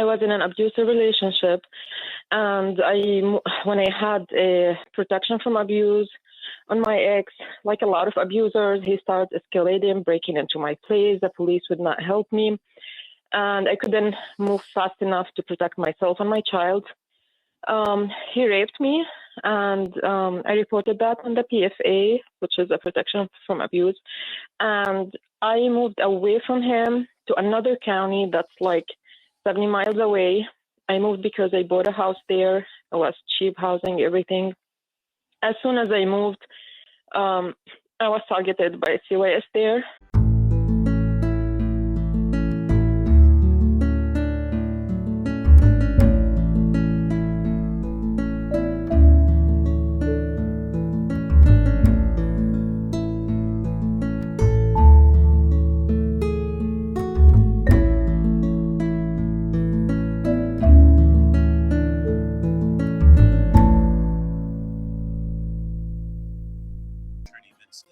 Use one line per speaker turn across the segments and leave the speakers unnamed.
was in an abusive relationship, and when I had a protection from abuse on my ex, like a lot of abusers, he started escalating, breaking into my place. The police would not help me, and I couldn't move fast enough to protect myself and my child. He raped me, and I reported that on the PFA, which is a protection from abuse. And I moved away from him to another county that's like 70 miles away. I moved because I bought a house there. It was cheap housing, everything. As soon as I moved, I was targeted by CYS there.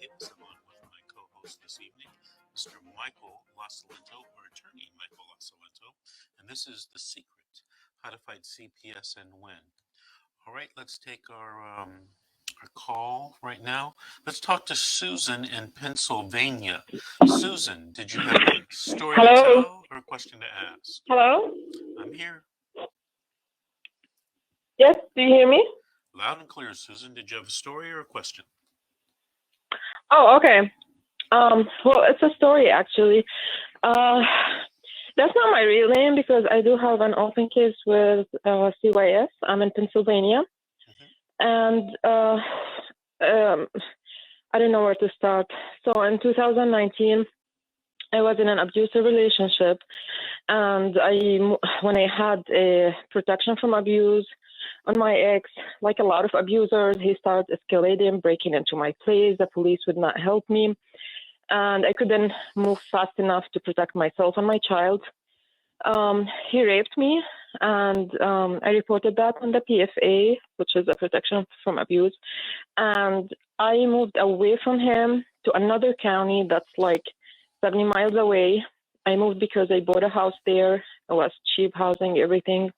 Vincent, along with my co-host this evening, Mr. Michael Lasalento, or Attorney Michael Lasalento, and this is The Secret, How to Fight CPS and Win. All right, let's take our call right now. Let's talk to Susan in Pennsylvania. Susan, did you have a story to tell or a question to ask?
Hello?
I'm here.
Yes, do you hear me?
Loud and clear, Susan. Did you have a story or a question?
Oh, okay. Well, it's a story, actually. That's not my real name because I do have an open case with CYS. I'm in Pennsylvania. And I don't know where to start. So in 2019, I was in an abusive relationship. And when I had a protection from abuse on my ex, like a lot of abusers, he started escalating, breaking into my place. The police would not help me. And I couldn't move fast enough to protect myself and my child. He raped me, and I reported that on the PFA, which is a protection from abuse. And I moved away from him to another county that's like 70 miles away. I moved because I bought a house there. It was cheap housing, everything.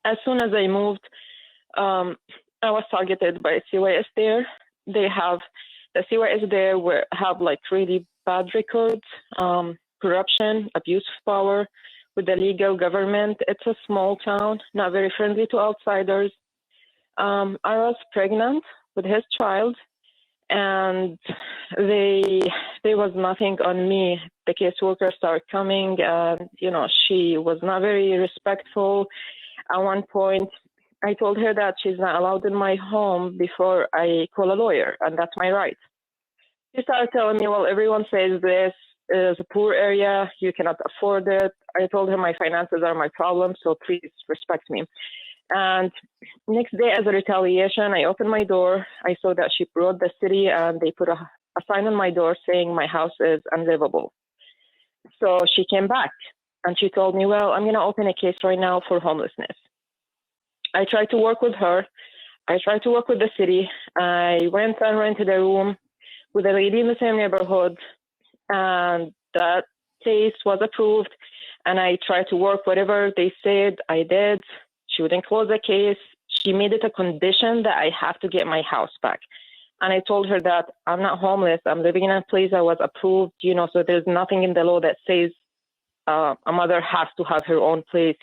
As soon as I moved, I was targeted by CYS there. The CYS there have like really bad records, corruption, abuse of power with the legal government. It's a small town, not very friendly to outsiders. I was pregnant with his child, and there was nothing on me. The caseworker started coming, and she was not very respectful. At one point, I told her that she's not allowed in my home before I call a lawyer, and that's my right. She started telling me, well, everyone says this is a poor area, you cannot afford it. I told her my finances are my problem, so please respect me. And next day, as a retaliation, I opened my door. I saw that she brought the city, and they put a sign on my door saying my house is unlivable. So she came back, and she told me, well, I'm going to open a case right now for homelessness. I tried to work with her. I tried to work with the city. I went and rented a room with a lady in the same neighborhood, and that case was approved. And I tried to work whatever they said. I did. She wouldn't close the case. She made it a condition that I have to get my house back. And I told her that I'm not homeless. I'm living in a place that was approved, so there's nothing in the law that says a mother has to have her own place,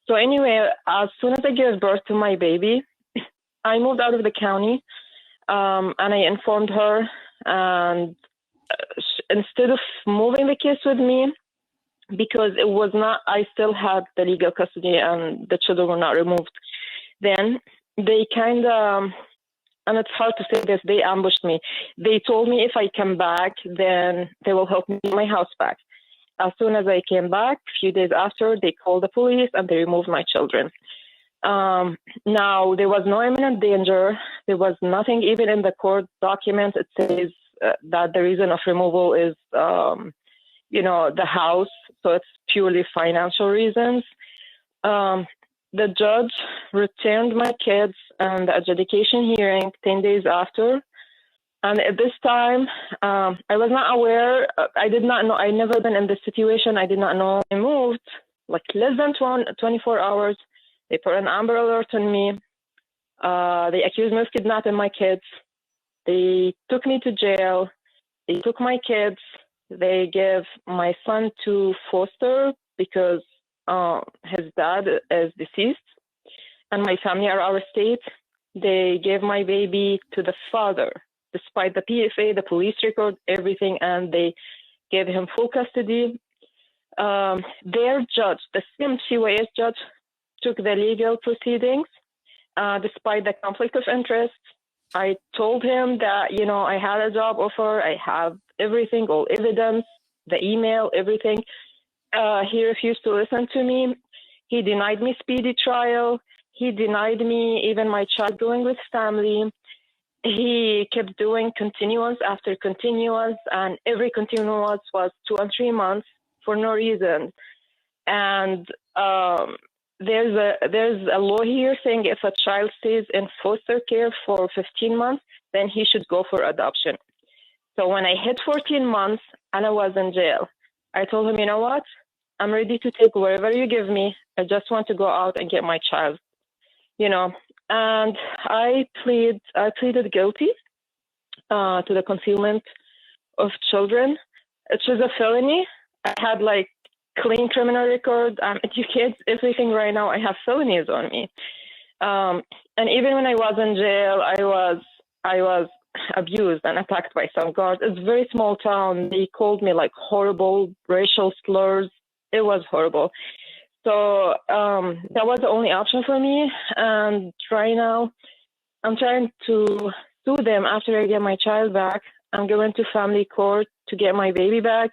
So anyway, as soon as I gave birth to my baby, I moved out of the county, and I informed her. And instead of moving the case with me, because it was not, I still had the legal custody and the children were not removed, then they kind of, and it's hard to say this, they ambushed me. They told me if I come back, then they will help me get my house back. As soon as I came back, a few days after, they called the police and they removed my children. Now, there was no imminent danger. There was nothing even in the court document. It says that the reason of removal is, the house. So it's purely financial reasons. The judge returned my kids and the adjudication hearing 10 days after. And at this time, I was not aware. I did not know. I never been in this situation. I did not know I moved like less than 24 hours. They put an Amber Alert on me. They accused me of kidnapping my kids. They took me to jail. They took my kids. They gave my son to foster because his dad is deceased, and my family are out of state. They gave my baby to the father, despite the PFA, the police record, everything, and they gave him full custody. Their judge, the same CYS judge, took the legal proceedings despite the conflict of interest. I told him that, I had a job offer. I have everything, all evidence, the email, everything. He refused to listen to me. He denied me speedy trial. He denied me even my child going with family. He kept doing continuance after continuance, and every continuance was 2 and 3 months for no reason. And there's a law here saying if a child stays in foster care for 15 months, then he should go for adoption. So when I hit 14 months and I was in jail, I told him, you know what? I'm ready to take wherever you give me. I just want to go out and get my child, And I pleaded guilty to the concealment of children. It was a felony. I had clean criminal record. I'm educated, everything right now. I have felonies on me. And even when I was in jail, I was abused and attacked by some guards. It's a very small town. They called me horrible racial slurs. It was horrible. So that was the only option for me. And right now, I'm trying to sue them after I get my child back. I'm going to family court to get my baby back.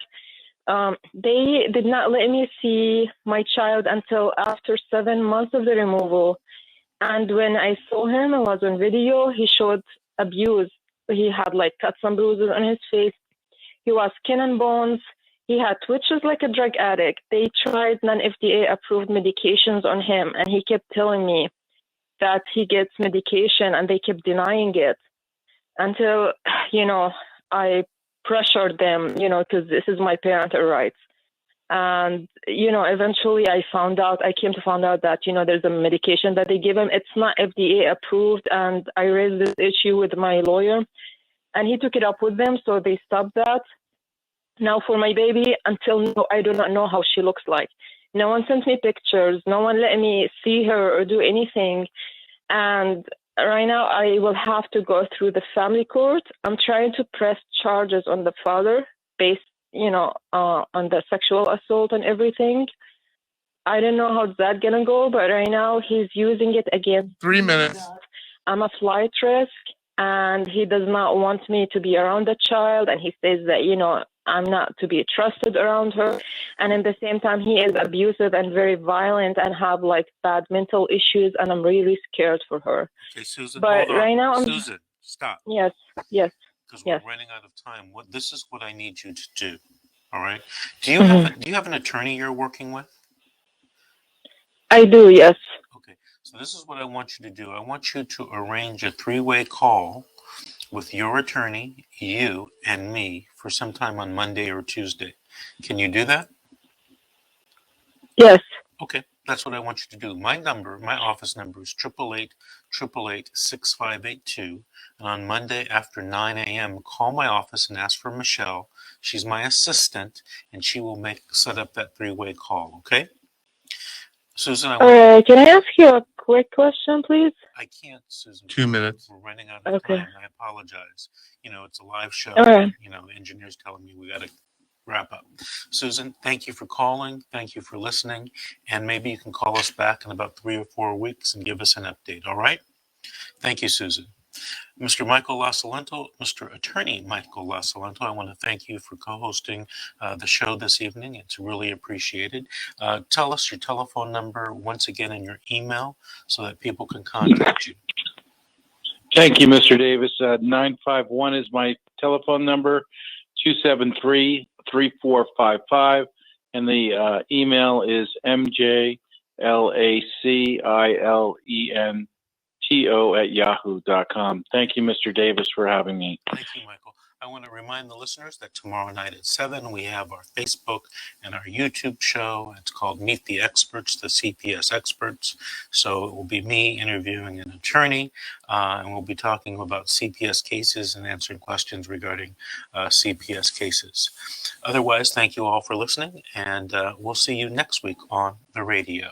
They did not let me see my child until after 7 months of the removal. And when I saw him, it was on video, he showed abuse. He had cuts and bruises on his face. He was skin and bones. He had twitches like a drug addict. They tried non-FDA approved medications on him, and he kept telling me that he gets medication, and they kept denying it until, I pressured them, because this is my parental rights. And, eventually I came to find out that, there's a medication that they give him. It's not FDA approved. And I raised this issue with my lawyer, and he took it up with them. So they stopped that. Now for my baby, until now, I do not know how she looks like. No one sent me pictures. No one let me see her or do anything. And right now I will have to go through the family court. I'm trying to press charges on the father based, on the sexual assault and everything. I don't know how that's going to go, but right now he's using it against
3 minutes.
I'm a flight risk, and he does not want me to be around the child. And he says that, I'm not to be trusted around her. And at the same time, he is abusive and very violent and have bad mental issues. And I'm really scared for her.
Okay, Susan,
but
hold on.
Right now,
Susan, stop.
Yes.
Because we're running out of time. This is what I need you to do. All right. Do you have an attorney you're working with?
I do, yes.
Okay. So this is what I want you to do. I want you to arrange a 3-way call with your attorney, you, and me for sometime on Monday or Tuesday. Can you do that?
Yes.
Okay, that's what I want you to do. My office number is 888-888-6582. And on Monday after 9 a.m., call my office and ask for Michelle. She's my assistant, and she will set up that 3-way call, okay? Susan,
can I ask you a quick question, please?
I can't, Susan.
2 minutes.
We're running out of time. I apologize. It's a live show.
Right.
The engineer's telling me we got to wrap up. Susan, thank you for calling. Thank you for listening. And maybe you can call us back in about 3 or 4 weeks and give us an update. All right? Thank you, Susan. Mr. Michael LaSalento, Mr. Attorney Michael LaSalento, I want to thank you for co-hosting the show this evening. It's really appreciated. Tell us your telephone number once again and your email so that people can contact you.
Thank you, Mr. Davis. 951 is my telephone number, 273-3455, and the email is mjlacilento@yahoo.com. Thank you, Mr. Davis, for having me.
Thank you, Michael. I want to remind the listeners that tomorrow night at 7, we have our Facebook and our YouTube show. It's called Meet the Experts, the CPS Experts. So it will be me interviewing an attorney, and we'll be talking about CPS cases and answering questions regarding CPS cases. Otherwise, thank you all for listening, and we'll see you next week on the radio.